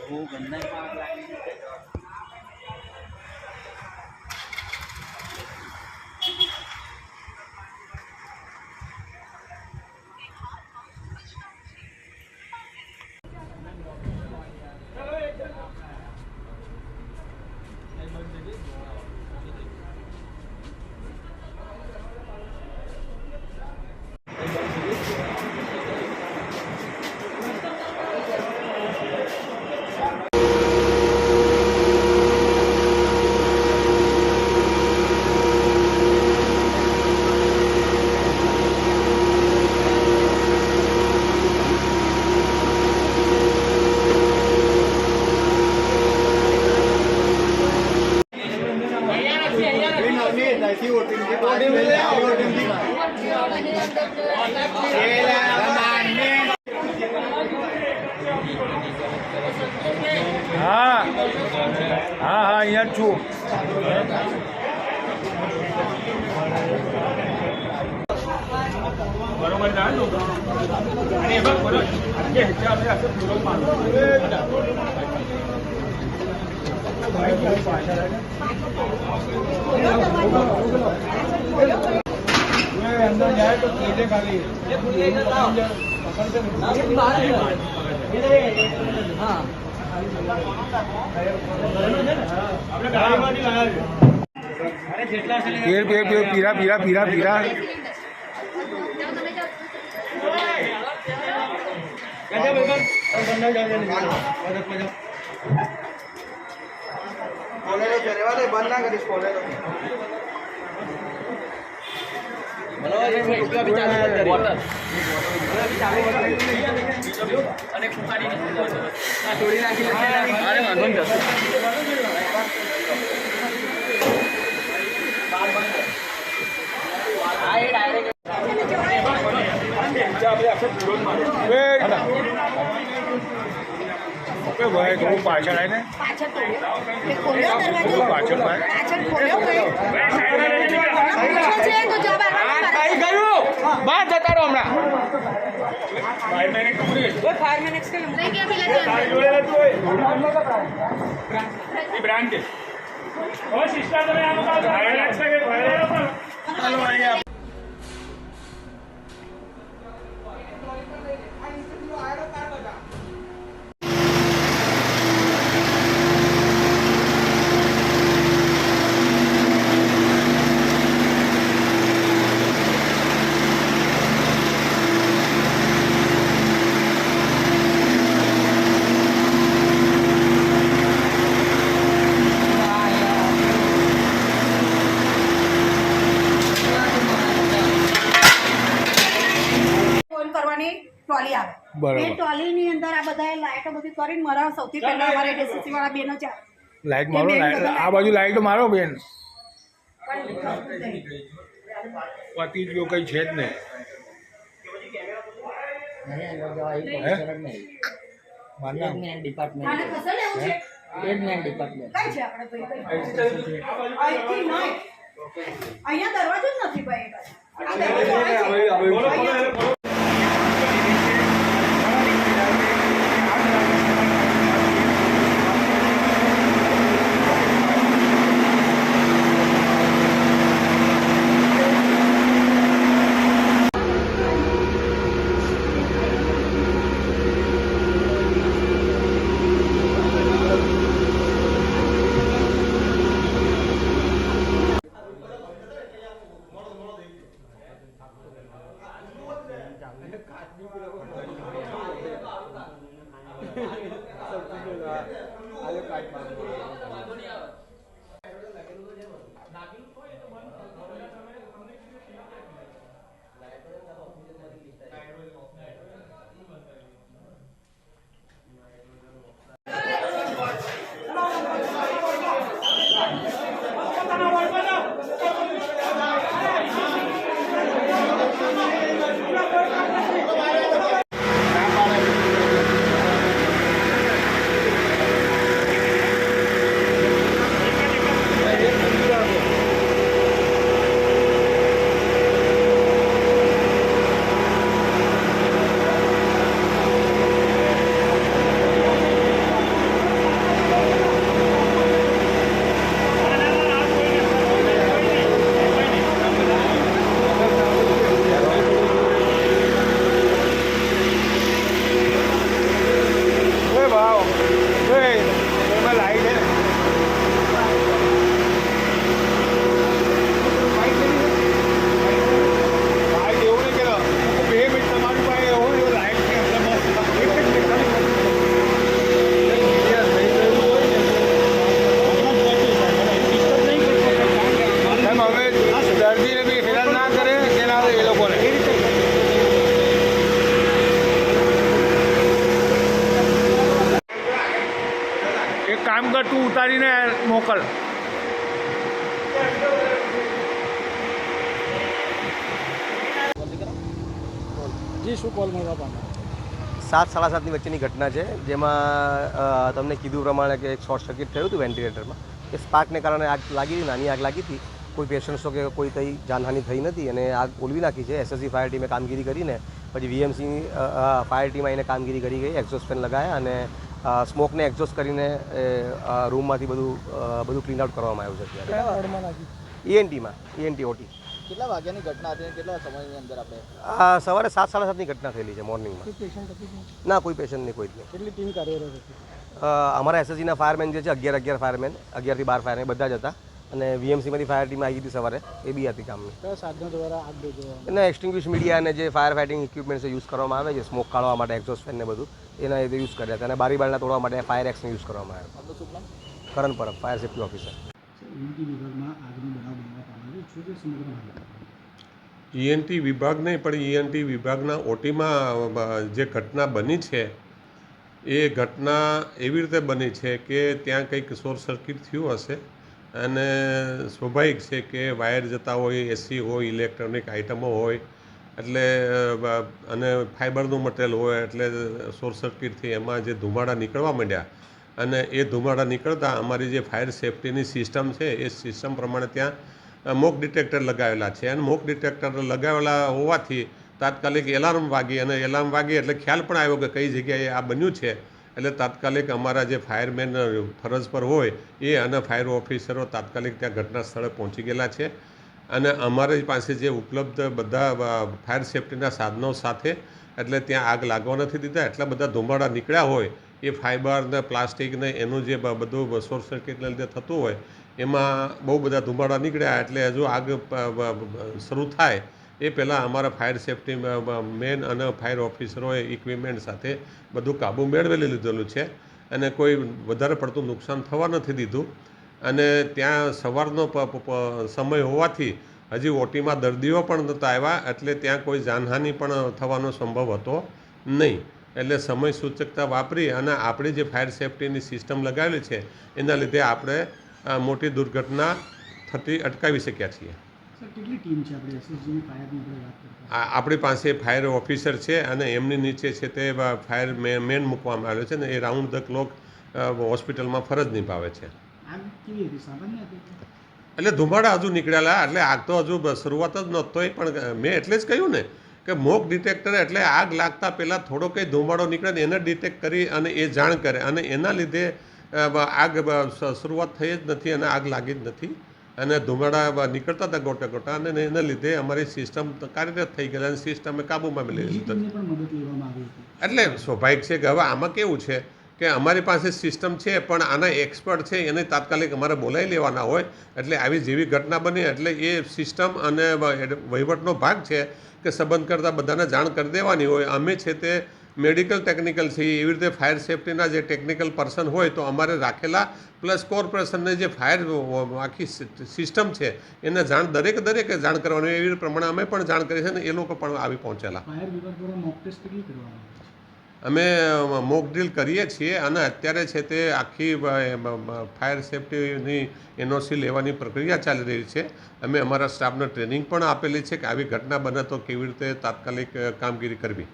वो गंदा हाँ हाँ हाँ यहाँ छू बरोबर ना आणि बघ बरोबर हे ह्याच्यामध्ये असं फिरवून अंदर जाए तो नीचे खाली पीरा पीरा पीरा पीरा बंद ना करीश ભાઈ થોડું પાછળ આવીને પાછળ બહાર જતા રહો હમણાં બ્રાન્ડ ટ્રોલી આવે એ ટ્રોલી ની અંદર આ બધા લાઈટો બધી કરીને મારા સૌથી પહેલા અમારે ડીસીસી વાળા બેનો છે લાઈટ મારો આ બાજુ લાઈટ મારો બેન પતિ જો કઈ છે જ નહીં અહીંયા દરવાજો જ નથી ભાઈ કામ કર, તું ઉતારીને મોકલ. જી શું કોલ મળવા પામ્યો? 7-7:30ની વચ્ચેની ઘટના છે, જેમાં તમને કીધું પ્રમાણે કે એક શોર્ટ સર્કિટ થયું હતું વેન્ટિલેટરમાં. એ સ્પાર્કને કારણે આગ લાગી હતી, નાની આગ લાગી હતી. કોઈ પેશન્ટ્સો કે કોઈ કંઈ જાનહાનિ થઈ નથી અને આગ ઓલવી નાખી છે. એસએસસી ફાયર ટીમે કામગીરી કરીને પછી વીએમસી ફાયર ટીમ આવીને કામગીરી કરી ગઈ. એક્ઝોસ્ટ ફેન લગાવ્યા અને સ્મોકને એક્ઝોસ્ટ કરીને રૂમમાંથી બધું ક્લીન આઉટ કરવામાં આવ્યું છે અત્યારે. કયા વોર્ડમાં લાગી? ENT OT. કેટલા વાગ્યાની ઘટના હતી અને કેટલા સમયની અંદર આપણે? સવારે 7-7:30ની ઘટના થયેલી છે મોર્નિંગમાં. કોઈ પેશન્ટ હતી કે? ના, કોઈ પેશન્ટ નહીં, કોઈ જ નહીં. કેટલી ટીમ કાર્યરત હતી? અમારા એસએસસીના ફાયરમેન જે છે 11 ફાયરમેન, 11 થી 12 ફાયરમેન બધા જ હતા અને વીએમસીમાંથી ફાયર ટીમ આવી હતી સવારે, એ બી હતી કામની. કયા સાધનો દ્વારા આગ બુઝાવવામાં? અને એક્સટિંગ્વિશ મીડિયા અને જે ફાયર ફાઇટિંગ ઇક્વિપમેન્ટ્સ યુઝ કરવામાં આવે છે સ્મોક કાઢવા માટે, એક્ઝોસ્ટ ફેન ને બધું, એના એ યુઝ કર્યા હતા અને બારી બારણા તોડવા માટે ફાયર એક્સને યુઝ કરવામાં આવ્યો. આપણું શું નામ? કરણ પરબ, ફાયર સેફ્ટી ઓફિસર. વિભાગમાં આગનો બનાવ બનવા પામ્યો છે કે સમગ્ર મામલો? ENT વિભાગ નહીં, પણ ENT વિભાગના ઓટીમાં જે ઘટના બની છે એ ઘટના એવી રીતે બની છે કે ત્યાં કંઈક શોર્ટ સર્કિટ થયું હશે અને સ્વાભાવિક છે કે વાયર જતા હોય, એસી હોય, ઇલેક્ટ્રોનિક આઇટમો હોય એટલે અને ફાઇબરનું મટીરિયલ હોય એટલે શોર્ટ સર્કિટથી એમાં જે ધુમાડા નીકળવા માંડ્યા અને એ ધુમાડા નીકળતા અમારી જે ફાયર સેફ્ટીની સિસ્ટમ છે એ સિસ્ટમ પ્રમાણે ત્યાં મોક ડિટેક્ટર લગાવેલા છે અને મોક ડિટેક્ટર લગાવેલા હોવાથી તાત્કાલિક એલાર્મ વાગી અને એલાર્મ વાગી એટલે ખ્યાલ પણ આવ્યો કે કઈ જગ્યાએ આ બન્યું છે. એટલે તાત્કાલિક અમારા જે ફાયરમેન ફરજ પર હોય એ અને ફાયર ઓફિસરો તાત્કાલિક ત્યાં ઘટના સ્થળે પહોંચી ગયેલા છે અને અમારી પાસે જે ઉપલબ્ધ બધા ફાયર સેફ્ટીના સાધનો સાથે એટલે ત્યાં આગ લાગવા નથી દીધા. એટલા બધા ધુમાડા નીકળ્યા હોય એ ફાઇબર ને પ્લાસ્ટિક ને એનું જે બધું શોર્ટ સર્કિટને લીધે થતું હોય એમાં બહુ બધા ધુમાડા નીકળ્યા એટલે હજુ આગ શરૂ થાય એ પહેલાં અમારા ફાયર સેફ્ટી મેન અને ફાયર ઓફિસરોએ ઇક્વિપમેન્ટ સાથે બધું કાબૂ મેળવેલી લીધેલું છે અને કોઈ વધારે પડતું નુકસાન થવા નથી દીધું. અને ત્યાં સવારનો સમય હોવાથી હજી ઓટીમાં દર્દીઓ પણ નહોતા આવ્યા એટલે ત્યાં કોઈ જાનહાનિ પણ થવાનો સંભવ હતો નહીં. એટલે સમય સૂચકતા વાપરી અને આપણી જે ફાયર સેફ્ટીની સિસ્ટમ લગાવેલી છે એના લીધે આપણે મોટી દુર્ઘટના થતી અટકાવી શક્યા છીએ. કેટલી ટીમ છે આપણી એસએસજીની ફાયરની આપણે વાત કરતા? આપણી પાસે ફાયર ઓફિસર છે અને એમની નીચે છે તે ફાયર મેન મૂકવામાં આવ્યો છે ને એ રાઉન્ડ ધ ક્લોક હોસ્પિટલમાં ફરજ નિભાવે છે. આગ કેવી હતી? સામાન્ય હતી? એટલે ધુમાડા હજુ નીકળેલા એટલે આગ તો હજુ શરૂઆત જ નહોતો પણ મેં એટલે જ કહ્યું ને કે મોક ડિટેક્ટર એટલે આગ લાગતા પહેલાં થોડો કંઈ ધુમાડો નીકળે ને એને ડિટેક્ટ કરી અને એ જાણ કરે અને એના લીધે આગ શરૂઆત થઈ જ નથી અને આગ લાગી જ નથી અને ધુમાડા નીકળતા હતા ગોટા ગોટા અને એના લીધે અમારી સિસ્ટમ કાર્યરત થઈ ગઈ અને સિસ્ટમે કાબૂમાં લઈ લીધી. એટલે સ્વાભાવિક છે કે હવે આમાં કેવું છે કે અમારી પાસે સિસ્ટમ છે પણ આના એક્સપર્ટ છે એને તાત્કાલિક અમારે બોલાવી લેવાના હોય એટલે આવી જેવી ઘટના બની એટલે એ સિસ્ટમ અને વહીવટનો ભાગ છે કે સંબંધ કરતાં બધાને જાણ કરી દેવાની હોય. અમે છે તે મેડિકલ ટેકનિકલ છીએ એવી રીતે ફાયર સેફ્ટીના જે ટેકનિકલ પર્સન હોય તો અમારે રાખેલા પ્લસ કોર્પોરેશનને જે ફાયર આખી સિસ્ટમ છે એને દરેકે જાણ કરવાની એવી પ્રમાણે અમે પણ જાણ કરી છે ને એ લોકો પણ આવી પહોંચેલા. ફાયર વિભાગ દ્વારા મોક ટેસ્ટ કેટલી કરવામાં આવે છે? અમે મોક ડ્રીલ કરીએ છીએ અને અત્યારે છે તે આખી ફાયર સેફ્ટીની NOC લેવાની પ્રક્રિયા ચાલી રહી છે. અમે અમારા સ્ટાફને ટ્રેનિંગ પણ આપેલી છે કે આવી ઘટના બને તો કેવી રીતે તાત્કાલિક કામગીરી કરવી.